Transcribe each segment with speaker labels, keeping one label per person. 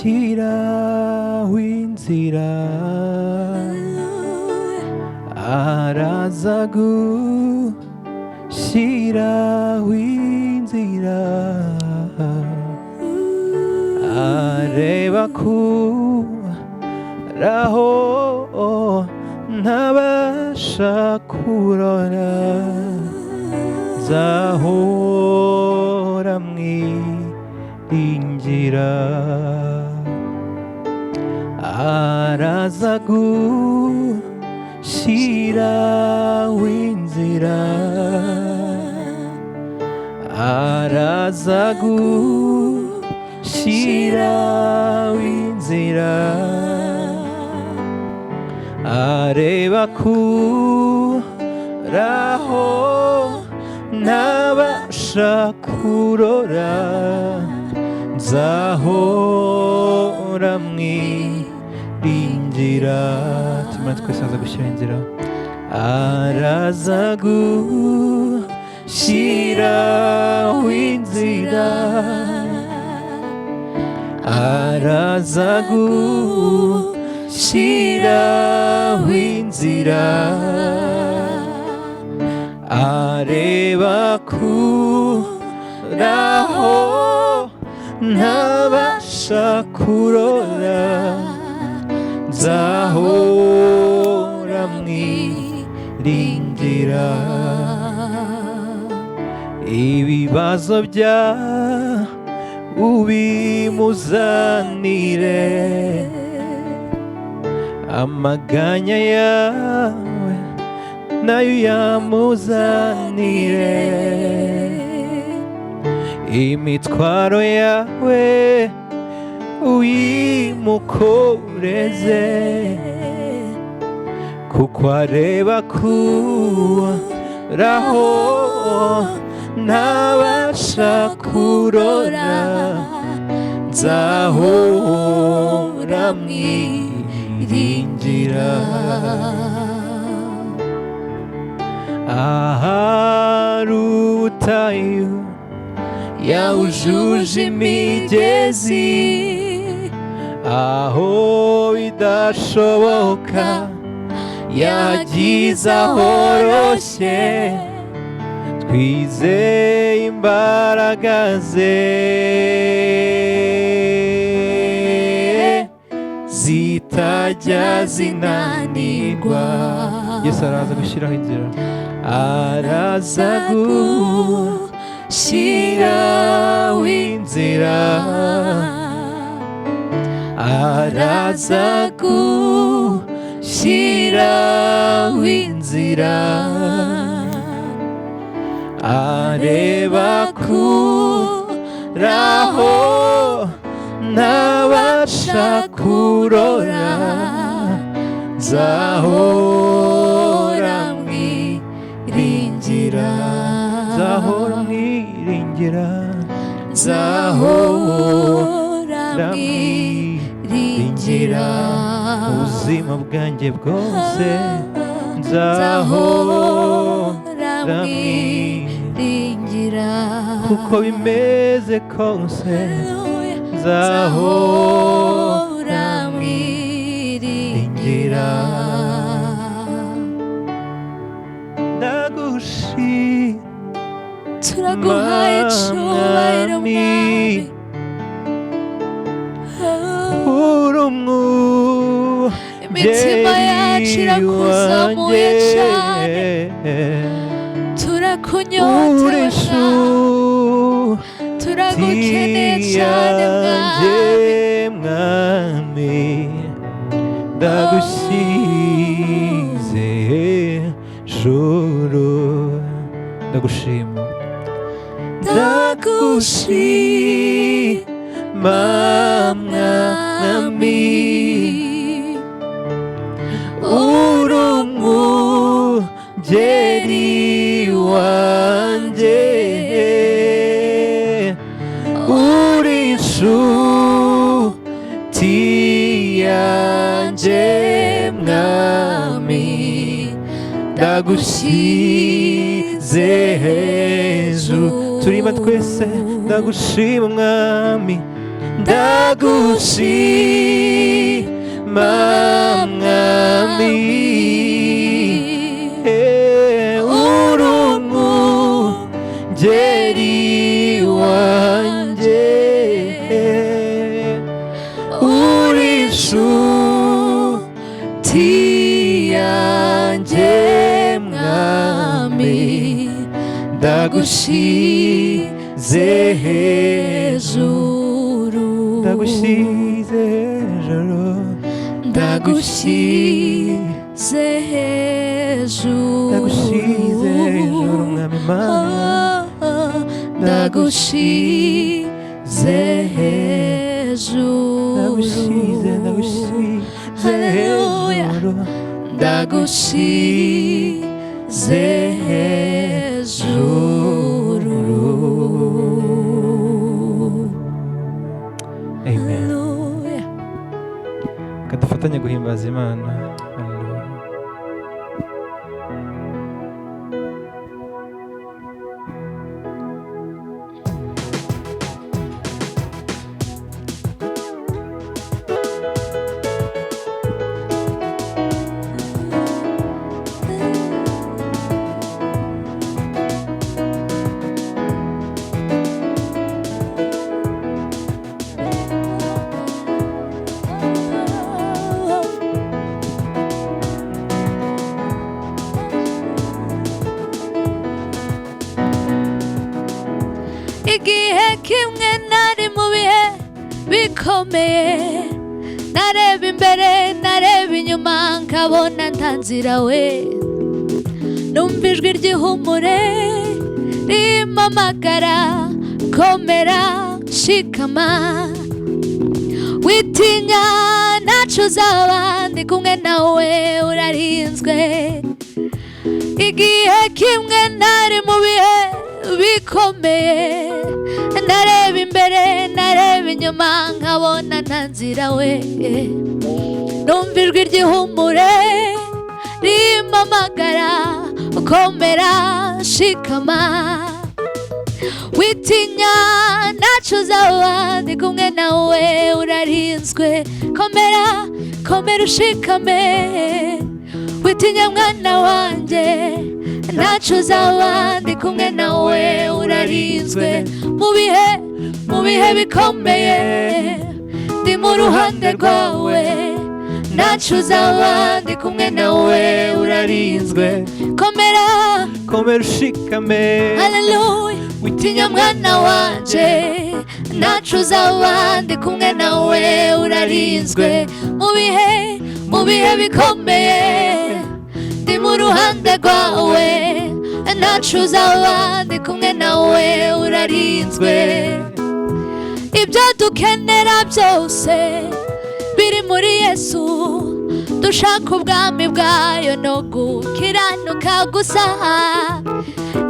Speaker 1: shiraho inzira araza gushiraho inzira areba kuraho ntabasha kurora nzahora mwiringira araza gushiraho inzira araza gushiraho inzira areba kuraho ntabasha kurora nzahora mwiringira tumara twese aza gushyira inzira araza gushiraho inzira araza gushiraho inzira areba kuraho ntabasha kurora nzahora mwiringira ibibazo bya ubimuzanire amaganya yawe nayo yamuzanire imitwaro yawe uyimukoreze kuko areba kuraho ntabasha kurora nzahora mwiringira ahari ubutayu yawujuje imigezi aho bidashoboka yagize ahoroshye twizeye imbaraga ze zitajya zinanirwa Yesu araza gushyiraho inzira araza gushyiraho inzira araza gushyiraho inzira areba kuraho ntabasha kurora nzahora mwiringira nzahora mwiringira nzahora mwiringira ubuzima bwanjye bwose nzahora mwiringira kuko bimeze kose nzahora mwiringira
Speaker 2: turaguhaye icyubahiro mwami imitima yacu irakuzamuye cyane turakunyotera turagukeneye cyane
Speaker 1: mwami ndagushyize hejuru ndagushima
Speaker 2: ndagushima mwami
Speaker 1: uri umugeri wanjye uri inshuti yanjye mwami ndagushyize hejuru turima twese ndagushima mwami ndagushima mwami urumungeri wanje uri inshuti yanjye mwami ndagushize hejuru ndagushize hejuru ndagushize hejuru ndagushize hejuru mwami mana ndagushize hejuru ndagushize hejuru ndagushize hejuru. Amen. Kadufatanye guhimbaza Imana. Hallelujah.
Speaker 2: igihe kimwe nari mu bihe bikomeye nareba imbere nareba inyuma nkabona nta nzira we numva ijwi ry'ihumure rimpamagara komera shikama witinya ntaco uzaba ndi kumwe nawe urarinzwe igihe kimwe nari mu bihe bikomeye nareba imbere nareba inyuma nkabona nta nzira we numva ijwi ry'ihumure rimpamagara komera shikama witinya ntaco uzaba ndi kumwe nawe urarinzwe komera komera ushikame witinya mwana wanje ntaco uzaba ndi kumwe nawe urarinzwe mu bihe bikomeye ndi mu ruhande rwawe ntaco uzaba ndi kumwe nawe urarinzwe komera
Speaker 1: komera ushikame
Speaker 2: haleluya witinya mwana wanje ntaco uzaba ndi kumwe nawe urarinzwe mu bihe bikomeye ndi mu ruhande rwawe ntaco uzaba ndi kumwe nawe urarinzwe ibyo dukenera byose biri muri Yesu dushaka ubwami bwayo no gukiranuka gusa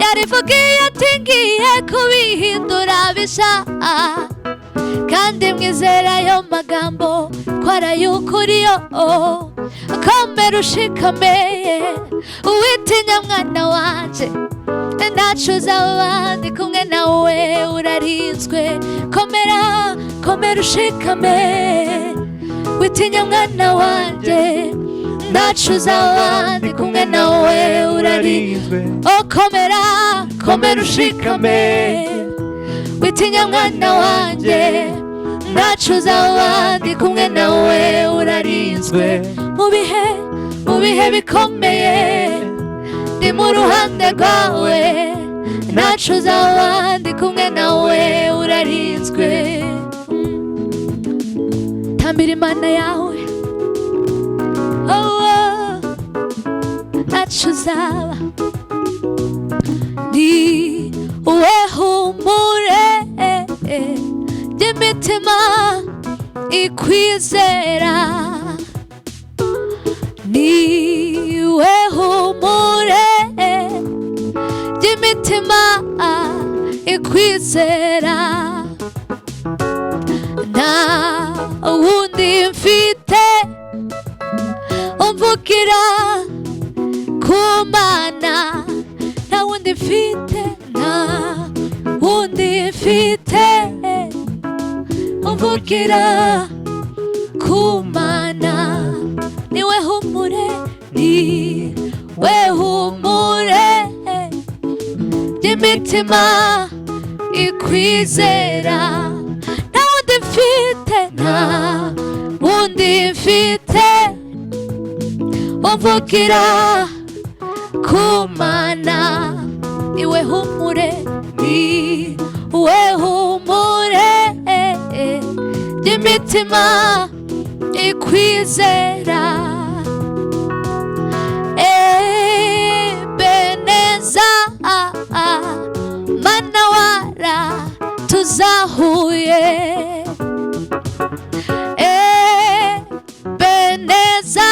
Speaker 2: yarivugiye ati ngiye kubihindura bisa kandi mwizera ayo magambo ko ari ay'ukuri yo komera ushikame witinya mwana wanje ntaco uzaba ndi kumwe nawe urarinzwe komera komera ushikame witinya mwana wanje ntaco uzaba ndi kumwe nawe urarinzwe komera komera ushikame witinya mwana wanje ntaco uzaba ndi kumwe nawe urarinzwe mu bihe bikomeye ndi mu ruhande rwawe ntaco uzaba ndi kumwe nawe urarinzwe tambira Imana yawe ntaco uzaba ndi uwe humure ry'imitima ikwizera niwe humure ry'imitima ikwizera nta wundi mfite umvugira ku Mana nta wundi mfite nta wundi mfite umvugira kumana niwe humure niwe humure ry'imitima ikwizera nta wundi mfite nta wundi mfite umvugira kumana niwe humure niwe humure ry'imitima ikwizera Ebeneza manawara tuzahuye Ebeneza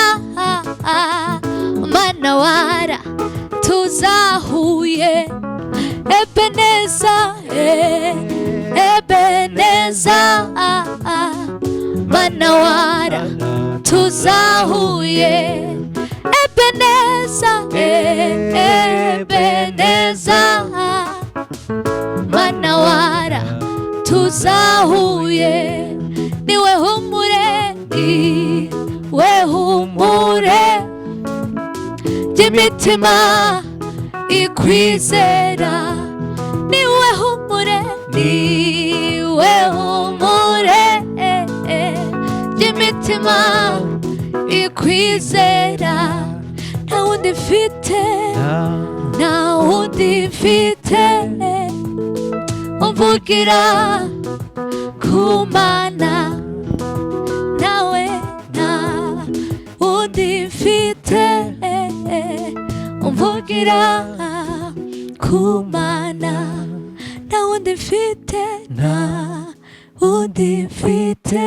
Speaker 2: manawara tuzahuye Ebeneza Ebeneza manawara tuzahuye Ebeneza Ebeneza manawara tuzahuye niwe humure niwe humure ry'imitima ikwizera niwe humure niwe humure ry'imitima ikwizera nta wundi mfite nta wundi mfite umvugira kumana nawe nta wundi mfite umvugira kumana nta wundi mfite nta wundi mfite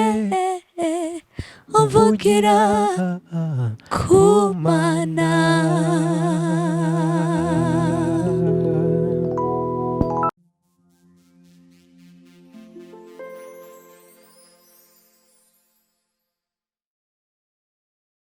Speaker 2: umvugira kumana